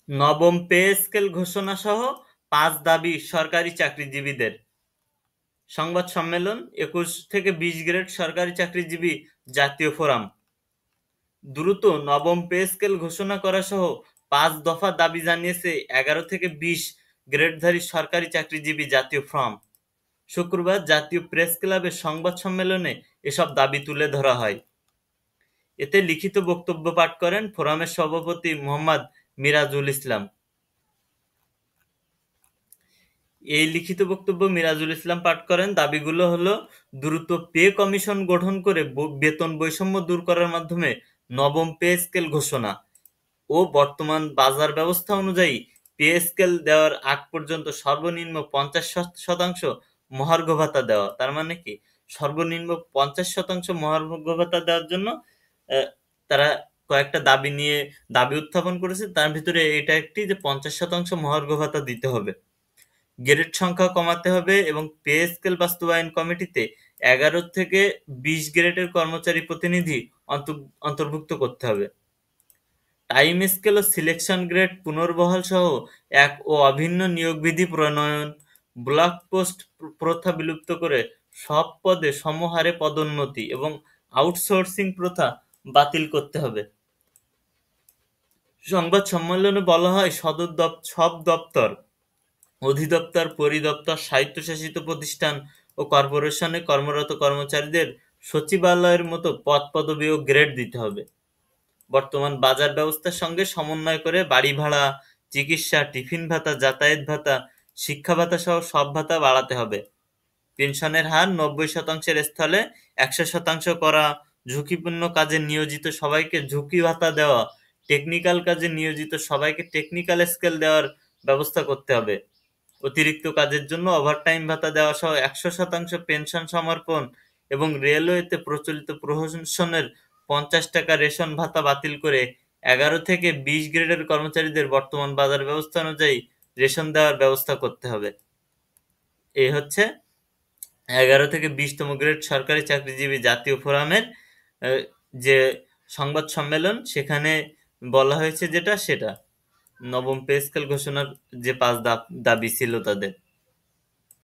নবম pay scale ঘোষণা সহ ৫ দাবি সরকারি চাকরিজীবীদের। সংবাদ সম্মেলন ২১ থেকে ২০ গ্রেড সরকারি চাকরিজীবী জাতীয় ফোরাম। দ্রুত নবম পে স্কেল ঘোষণা করা সহ ৫ দফা দাবি জানিয়েছে ১১ থেকে ২০ গ্রেডধারী সরকারি চাকরিজীবী জাতীয় ফোরাম। শুক্রবার জাতীয় প্রেস ক্লাবের সংবাদ সম্মেলনে এসব দাবি তুলে ধরা হয়। এতে লিখিত বক্তব্য পাঠ করেন ফোরামের সভাপতি মোহাম্মদ মিরাজুল ইসলাম। এই লিখিত বক্তব্য মিরাজুল ইসলাম পাঠ করেন। দাবিগুলো হলো দ্রুত পে কমিশন গঠন করে বেতন বৈষম্য দূর করার মাধ্যমে নবম পে স্কেল ঘোষণা ও বর্তমান বাজার ব্যবস্থা অনুযায়ী পে স্কেল দেওয়ার আগ পর্যন্ত সর্বনিম্ন ৫০% মহার্ঘ ভাতা দেওয়া। তার মানে কি, সর্বনিম্ন ৫০% মহার্ঘ ভাতা দেওয়ার জন্য তারা কয়েকটা দাবি উত্থাপন করেছে। তার ভিতরে এটা একটি যে ৫০% মহার্ঘ ভাতা দিতে হবে, গ্রেড সংখ্যা কমাতে হবে এবং পে স্কেল বাস্তবায়ন কমিটিতে ১১ থেকে ২০ গ্রেডের কর্মচারী প্রতিনিধি অন্তর্ভুক্ত করতে হবে। টাইম স্কেল ও সিলেকশন গ্রেড পুনর্বহাল সহ এক ও অভিন্ন নিয়োগ বিধি প্রণয়ন, ব্লক পোস্ট প্রথা বিলুপ্ত করে সব পদে সমহারে পদোন্নতি এবং আউটসোর্সিং প্রথা বাতিল করতে হবে। সংবাদ সম্মেলনে বলা হয়, সব দপ্তর, অধিদপ্তর, পরিদপ্তর, স্বায়ত্তশাসিত প্রতিষ্ঠান ও কর্পোরেশনে কর্মরত কর্মচারীদের সচিবালয়ের মতো পদবি ও গ্রেড দিতে হবে। বর্তমান বাজার ব্যবস্থার সঙ্গে সমন্বয় করে বাড়ি ভাড়া, চিকিৎসা, টিফিন ভাতা, যাতায়াত ভাতা, শিক্ষা ভাতা সহ সব ভাতা বাড়াতে হবে। পেনশনের হার ৯০%-এর স্থলে ১০০% করা, ঝুঁকিপূর্ণ কাজে নিয়োজিত সবাইকে ঝুঁকি ভাতা দেওয়া, টেকনিক্যাল কাজে নিয়োজিত সবাইকে টেকনিক্যাল স্কেল দেওয়ার ব্যবস্থা করতে হবে। অতিরিক্ত কাজের জন্য ওভারটাইম ভাতা দেওয়া সহ ১০০% পেনশন সমর্পণ এবং রেলওয়েতে প্রচলিত প্রহসনের ৫০ টাকা রেশন ভাতা বাতিল করে ১১ থেকে ২০ গ্রেডের কর্মচারীদের বর্তমান বাজার ব্যবস্থা অনুযায়ী রেশন দেওয়ার ব্যবস্থা করতে হবে। এই হচ্ছে ১১ থেকে ২০তম গ্রেড সরকারি চাকরিজীবী জাতীয় ফোরামের যে সংবাদ সম্মেলন, সেখানে বলা হয়েছে যেটা সেটা নবম পে স্কেল ঘোষণার যে ৫ দাবি ছিল তাদের।